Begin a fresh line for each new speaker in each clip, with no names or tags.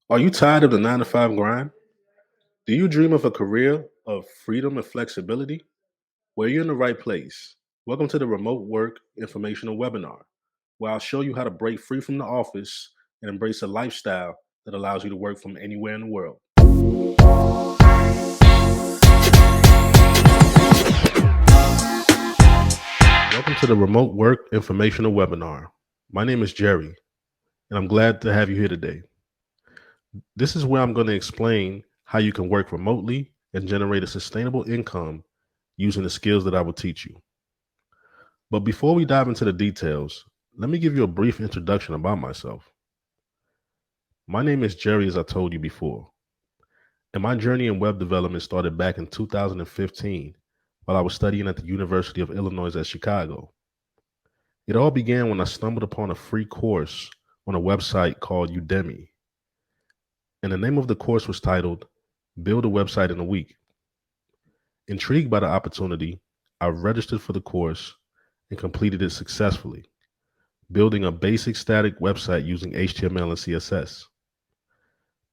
Are you tired of the 9 to 5 grind? Do you dream of a career of freedom and flexibility? Well, you're in the right place. Welcome to the Remote Work Informational Webinar, where I'll show you how to break free from the office and embrace a lifestyle that allows you to work from anywhere in the world. Welcome to the Remote Work Informational Webinar. My name is Jerry, and I'm glad to have you here today. This is where I'm going to explain how you can work remotely and generate a sustainable income using the skills that I will teach you. But before we dive into the details, let me give you a brief introduction about myself. My name is Jerry, as I told you before, and my journey in web development started back in 2015 while I was studying at the University of Illinois at Chicago. It all began when I stumbled upon a free course on a website called Udemy, and the name of the course was titled Build a Website in a Week. Intrigued by the opportunity, I registered for the course and completed it successfully, building a basic static website using HTML and CSS.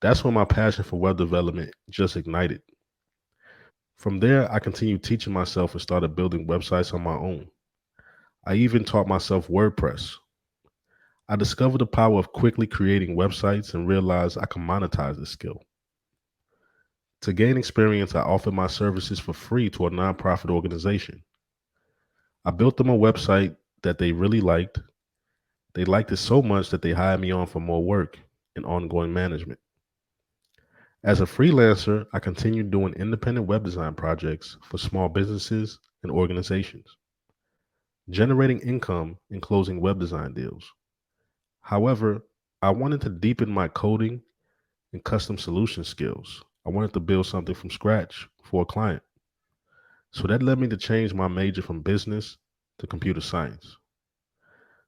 That's when my passion for web development just ignited. From there, I continued teaching myself and started building websites on my own. I even taught myself WordPress. I discovered the power of quickly creating websites and realized I can monetize this skill. To gain experience, I offered my services for free to a nonprofit organization. I built them a website that they really liked. They liked it so much that they hired me on for more work and ongoing management. As a freelancer, I continued doing independent web design projects for small businesses and organizations, generating income and closing web design deals. However, I wanted to deepen my coding and custom solution skills. I wanted to build something from scratch for a client. So that led me to change my major from business to computer science.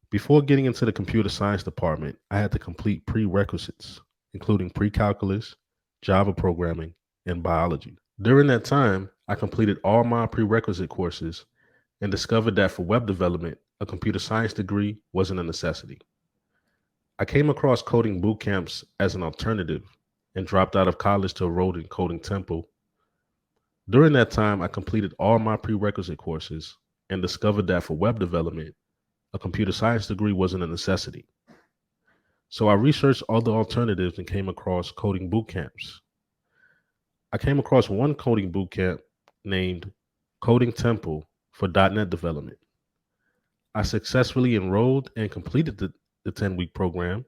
Before getting into the computer science department, I had to complete prerequisites, including pre-calculus, Java programming, and biology. During that time, I completed all my prerequisite courses and discovered that for web development, a computer science degree wasn't a necessity. I came across coding boot camps as an alternative and dropped out of college to enroll in Coding Temple. During that time, I completed all my prerequisite courses and discovered that for web development, a computer science degree wasn't a necessity. So I researched other alternatives and came across coding boot camps. I came across one coding boot camp named Coding Temple for .NET development. I successfully enrolled and completed the 10-week program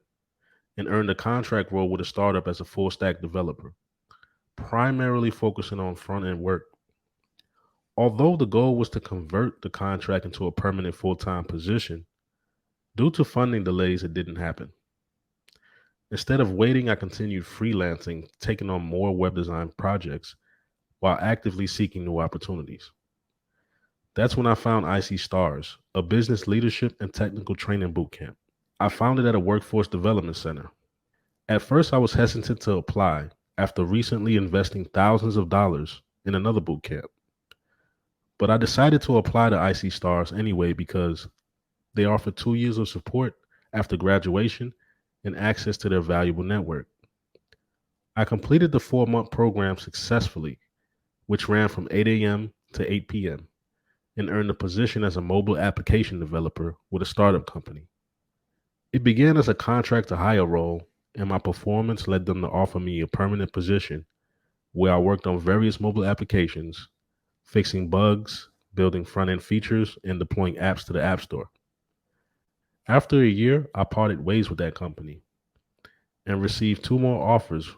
and earned a contract role with a startup as a full stack developer, primarily focusing on front end work. Although the goal was to convert the contract into a permanent full time position, due to funding delays, it didn't happen. Instead of waiting, I continued freelancing, taking on more web design projects while actively seeking new opportunities. That's when I found IC Stars, a business leadership and technical training boot camp. I found it at a workforce development center. At first, I was hesitant to apply after recently investing thousands of dollars in another boot camp. But I decided to apply to IC Stars anyway because they offer 2 years of support after graduation and access to their valuable network. I completed the 4 month program successfully, which ran from 8 a.m. to 8 p.m., and earned a position as a mobile application developer with a startup company. It began as a contract to hire role, and my performance led them to offer me a permanent position where I worked on various mobile applications, fixing bugs, building front end features, and deploying apps to the App Store. After a year, I parted ways with that company and received 2 more offers,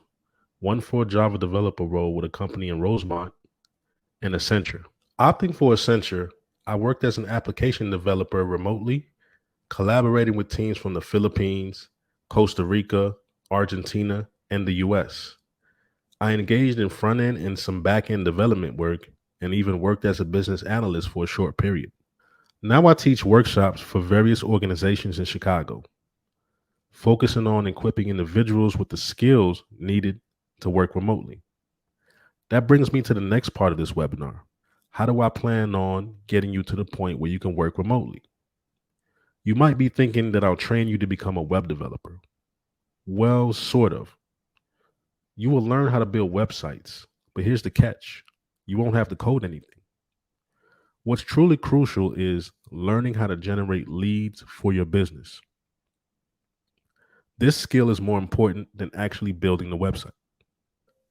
one for a Java developer role with a company in Rosemont and Accenture. Opting for Accenture, I worked as an application developer remotely, collaborating with teams from the Philippines, Costa Rica, Argentina, and the US. I engaged in front end and some back end development work and even worked as a business analyst for a short period. Now I teach workshops for various organizations in Chicago, focusing on equipping individuals with the skills needed to work remotely. That brings me to the next part of this webinar. How do I plan on getting you to the point where you can work remotely? You might be thinking that I'll train you to become a web developer. Well, sort of. You will learn how to build websites, but here's the catch: you won't have to code anything. What's truly crucial is learning how to generate leads for your business. This skill is more important than actually building the website.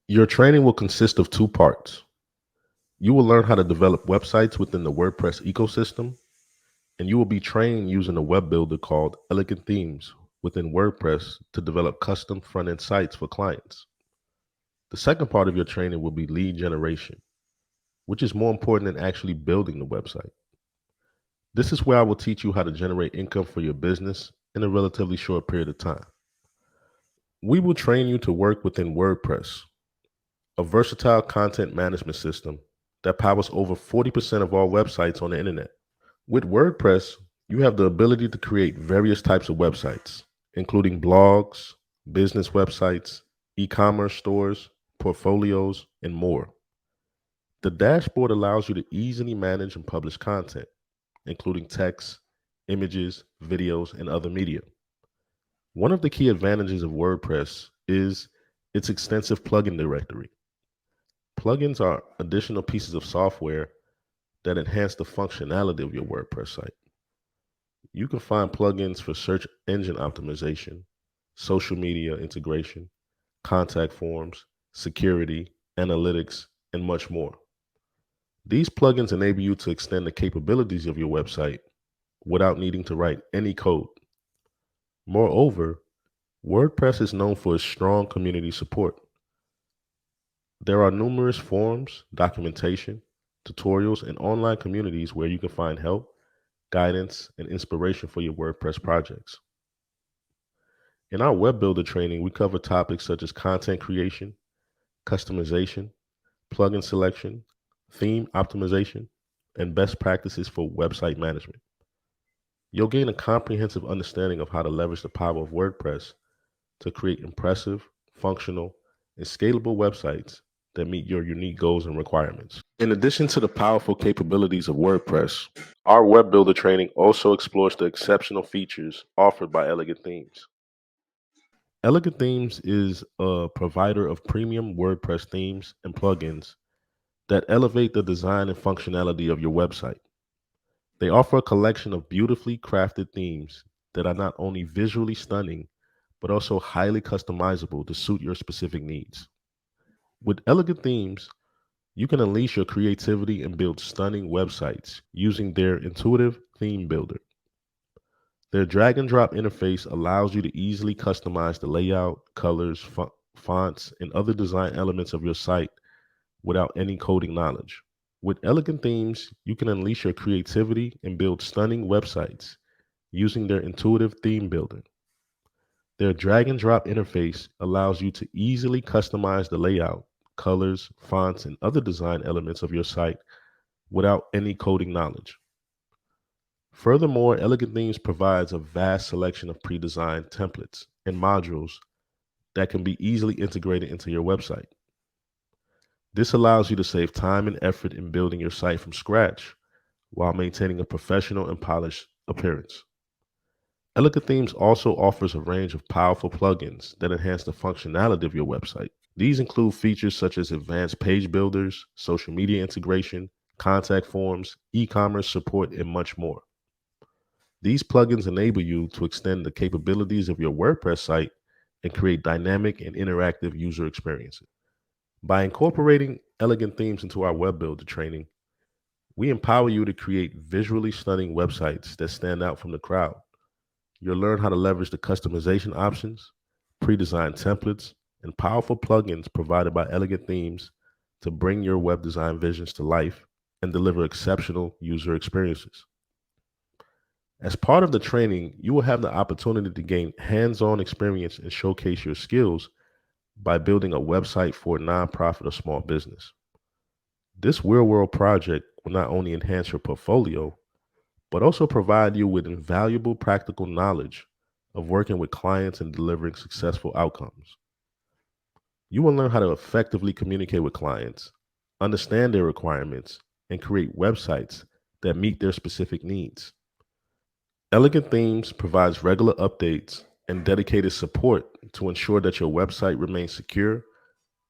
Your training will consist of two parts. You will learn how to develop websites within the WordPress ecosystem, and you will be trained using a web builder called Elegant Themes within WordPress to develop custom front end sites for clients. The second part of your training will be lead generation, which is more important than actually building the website. This is where I will teach you how to generate income for your business in a relatively short period of time. We will train you to work within WordPress, a versatile content management system that powers over 40% of all websites on the internet. With WordPress, you have the ability to create various types of websites, including blogs, business websites, e commerce stores, portfolios, and more. The dashboard allows you to easily manage and publish content, including text, images, videos, and other media. One of the key advantages of WordPress is its extensive plugin directory. Plugins are additional pieces of software that enhance the functionality of your WordPress site. You can find plugins for search engine optimization, social media integration, contact forms, security, analytics, and much more. These plugins enable you to extend the capabilities of your website without needing to write any code. Moreover, WordPress is known for its strong community support. There are numerous forums, documentation, tutorials, and online communities where you can find help, guidance, and inspiration for your WordPress projects. In our web builder training, we cover topics such as content creation, customization, plugin selection, theme optimization, and best practices for website management. You'll gain a comprehensive understanding of how to leverage the power of WordPress to create impressive, functional, and scalable websites that meet your unique goals and requirements. In addition to the powerful capabilities of WordPress, our web builder training also explores the exceptional features offered by Elegant Themes. Elegant Themes is a provider of premium WordPress themes and plugins that elevate the design and functionality of your website. They offer a collection of beautifully crafted themes that are not only visually stunning, but also highly customizable to suit your specific needs. With Elegant Themes, you can unleash your creativity and build stunning websites using their intuitive theme builder. Their drag and drop interface allows you to easily customize the layout, colors, fonts, and other design elements of your site without any coding knowledge. With Elegant Themes, you can unleash your creativity and build stunning websites using their intuitive theme builder. Their drag and drop interface allows you to easily customize the layout, colors, fonts, and other design elements of your site without any coding knowledge. Furthermore, Elegant Themes provides a vast selection of pre-designed templates and modules that can be easily integrated into your website. This allows you to save time and effort in building your site from scratch while maintaining a professional and polished appearance. Elegant Themes also offers a range of powerful plugins that enhance the functionality of your website. These include features such as advanced page builders, social media integration, contact forms, e-commerce support, and much more. These plugins enable you to extend the capabilities of your WordPress site and create dynamic and interactive user experiences. By incorporating Elegant Themes into our web builder training, we empower you to create visually stunning websites that stand out from the crowd. You'll learn how to leverage the customization options, pre-designed templates, and powerful plugins provided by Elegant Themes to bring your web design visions to life and deliver exceptional user experiences. As part of the training, you will have the opportunity to gain hands-on experience and showcase your skills by building a website for a nonprofit or small business. This real-world project will not only enhance your portfolio, but also provide you with invaluable practical knowledge of working with clients and delivering successful outcomes. You will learn how to effectively communicate with clients, understand their requirements, and create websites that meet their specific needs. Elegant Themes provides regular updates and dedicated support to ensure that your website remains secure,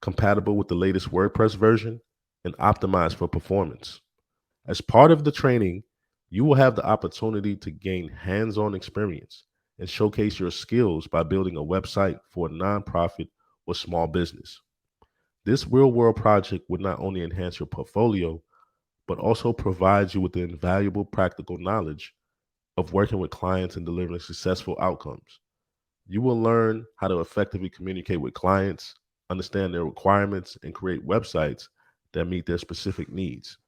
compatible with the latest WordPress version, and optimized for performance. As part of the training, you will have the opportunity to gain hands on experience and showcase your skills by building a website for a nonprofit or small business. This real world project would not only enhance your portfolio, but also provides you with the invaluable practical knowledge of working with clients and delivering successful outcomes. You will learn how to effectively communicate with clients, understand their requirements, and create websites that meet their specific needs.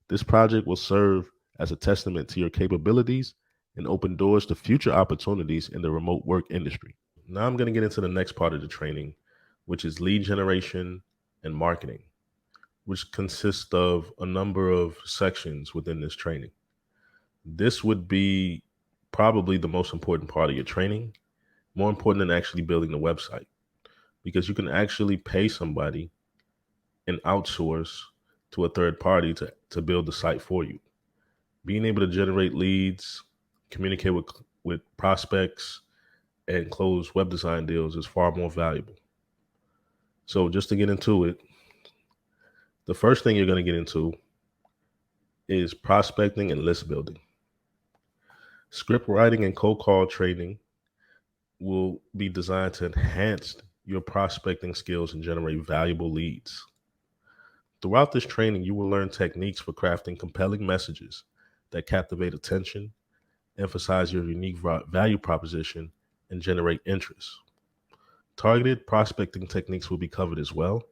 This project will serve as a testament to your capabilities and open doors to future opportunities in the remote work industry. Now I'm going to get into the next part of the training, which is lead generation and marketing, which consists of a number of sections within this training. This would be probably the most important part of your training, more important than actually building the website, because you can actually pay somebody and outsource to a third party to build the site for you. Being able to generate leads, communicate with prospects, and close web design deals is far more valuable. So just to get into it, the first thing you're going to get into is prospecting and list building. Script writing and cold call training will be designed to enhance your prospecting skills and generate valuable leads. Throughout this training, you will learn techniques for crafting compelling messages that captivate attention, emphasize your unique value proposition, and generate interest. Targeted prospecting techniques will be covered as well,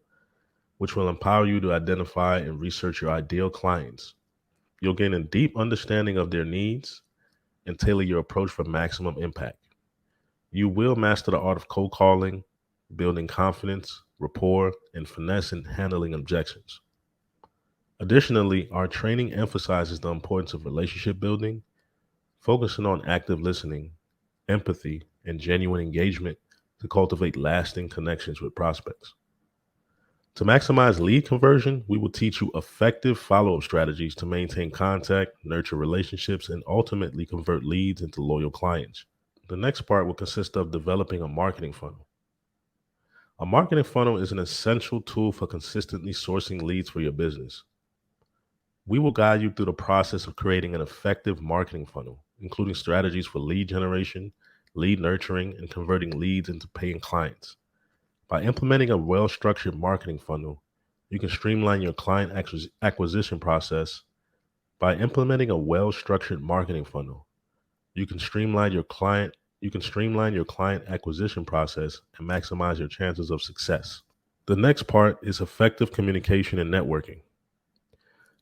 which will empower you to identify and research your ideal clients. You'll gain a deep understanding of their needs and tailor your approach for maximum impact. You will master the art of cold calling, building confidence, rapport, and finesse in handling objections. Additionally, our training emphasizes the importance of relationship building, focusing on active listening, empathy, and genuine engagement to cultivate lasting connections with prospects. To maximize lead conversion, we will teach you effective follow up strategies to maintain contact, nurture relationships, and ultimately convert leads into loyal clients. The next part will consist of developing a marketing funnel. A marketing funnel is an essential tool for consistently sourcing leads for your business. We will guide you through the process of creating an effective marketing funnel, including strategies for lead generation, lead nurturing, and converting leads into paying clients. By implementing a well-structured marketing funnel, you can streamline your client acquisition process. By implementing a well-structured marketing funnel, you can streamline your client acquisition process and maximize your chances of success. The next part is effective communication and networking.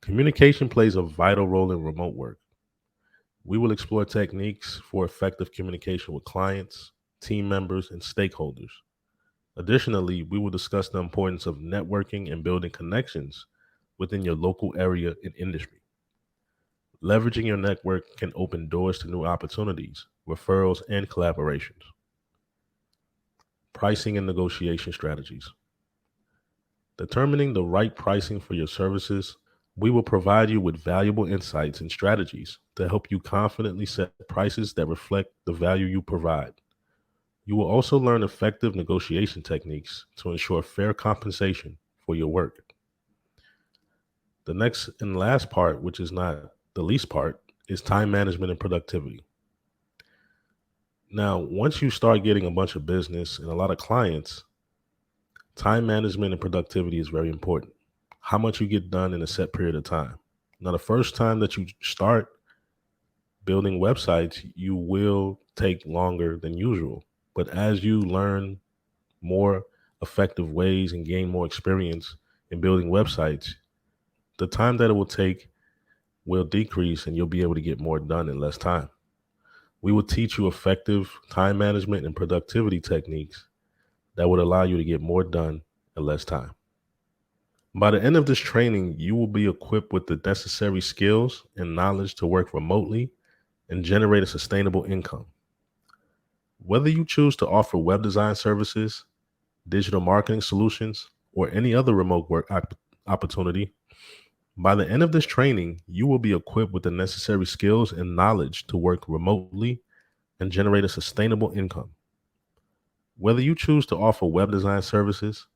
Communication plays a vital role in remote work. We will explore techniques for effective communication with clients, team members, and stakeholders. Additionally, we will discuss the importance of networking and building connections within your local area and industry. Leveraging your network can open doors to new opportunities, referrals, and collaborations. Pricing and negotiation strategies. Determining the right pricing for your services, we will provide you with valuable insights and strategies to help you confidently set prices that reflect the value you provide. You will also learn effective negotiation techniques to ensure fair compensation for your work. The next and last part, which is not the least part, is time management and productivity. Now, once you start getting a bunch of business and a lot of clients, time management and productivity is very important. How much you get done in a set period of time. Now, the first time that you start building websites, you will take longer than usual. But as you learn more effective ways and gain more experience in building websites, the time that it will take will decrease and you'll be able to get more done in less time. We will teach you effective time management and productivity techniques that would allow you to get more done in less time. By the end of this training, you will be equipped with the necessary skills and knowledge to work remotely and generate a sustainable income. Whether you choose to offer web design services, digital marketing solutions, or any other remote work opportunity, by the end of this training, you will be equipped with the necessary skills and knowledge to work remotely and generate a sustainable income. Whether you choose to offer web design services,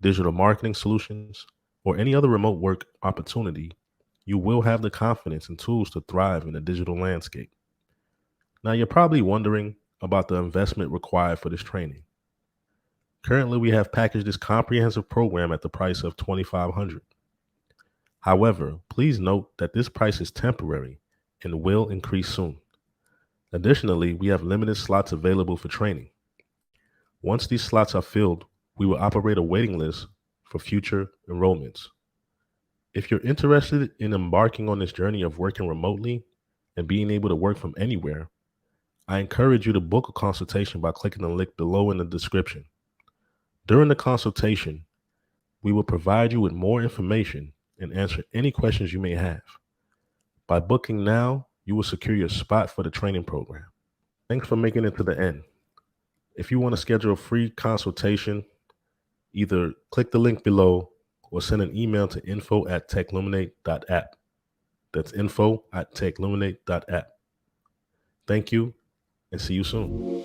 digital marketing solutions, or any other remote work opportunity, you will have the confidence and tools to thrive in the digital landscape. Now, you're probably wondering about the investment required for this training. Currently, we have packaged this comprehensive program at the price of $2,500. However, please note that this price is temporary and will increase soon. Additionally, we have limited slots available for training. Once these slots are filled, we will operate a waiting list for future enrollments. If you're interested in embarking on this journey of working remotely and being able to work from anywhere, I encourage you to book a consultation by clicking the link below in the description. During the consultation, we will provide you with more information and answer any questions you may have. By booking now, you will secure your spot for the training program. Thanks for making it to the end. If you want to schedule a free consultation, either click the link below or send an email to info@techluminate.app. That's info@techluminate.app. Thank you and see you soon.